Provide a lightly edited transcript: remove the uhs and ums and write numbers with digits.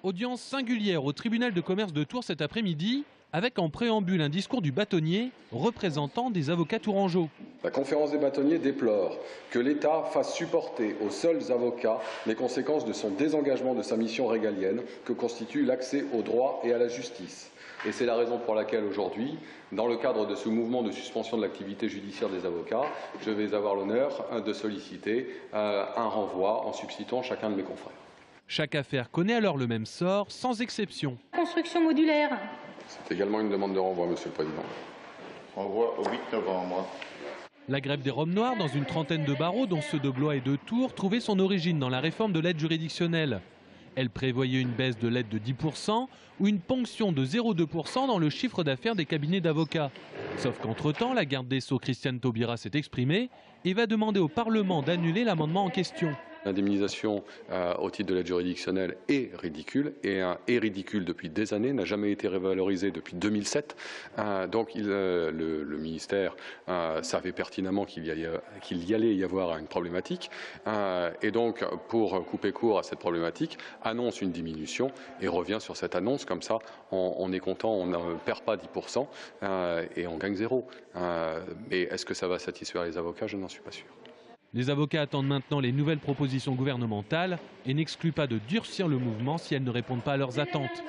Audience singulière au tribunal de commerce de Tours cet après-midi, avec en préambule un discours du bâtonnier représentant des avocats tourangeaux. La conférence des bâtonniers déplore que l'État fasse supporter aux seuls avocats les conséquences de son désengagement de sa mission régalienne que constitue l'accès au droit et à la justice. Et c'est la raison pour laquelle aujourd'hui, dans le cadre de ce mouvement de suspension de l'activité judiciaire des avocats, je vais avoir l'honneur de solliciter un renvoi en substituant chacun de mes confrères. Chaque affaire connaît alors le même sort, sans exception. Construction modulaire. C'est également une demande de renvoi, Monsieur le Président. Renvoi au 8 novembre. La grève des robes noires dans une trentaine de barreaux, dont ceux de Blois et de Tours, trouvait son origine dans la réforme de l'aide juridictionnelle. Elle prévoyait une baisse de l'aide de 10% ou une ponction de 0,2% dans le chiffre d'affaires des cabinets d'avocats. Sauf qu'entre-temps, la garde des Sceaux Christiane Taubira s'est exprimée et va demander au Parlement d'annuler l'amendement en question. L'indemnisation au titre de l'aide juridictionnelle est ridicule et ridicule depuis des années, n'a jamais été révalorisée depuis 2007. Donc le ministère savait pertinemment qu'il y allait y avoir une problématique et donc pour couper court à cette problématique annonce une diminution et revient sur cette annonce. Comme ça on est content, on ne perd pas 10% et on gagne 0. Mais est-ce que ça va satisfaire les avocats? Je n'en suis pas sûr. Les avocats attendent maintenant les nouvelles propositions gouvernementales et n'excluent pas de durcir le mouvement si elles ne répondent pas à leurs attentes.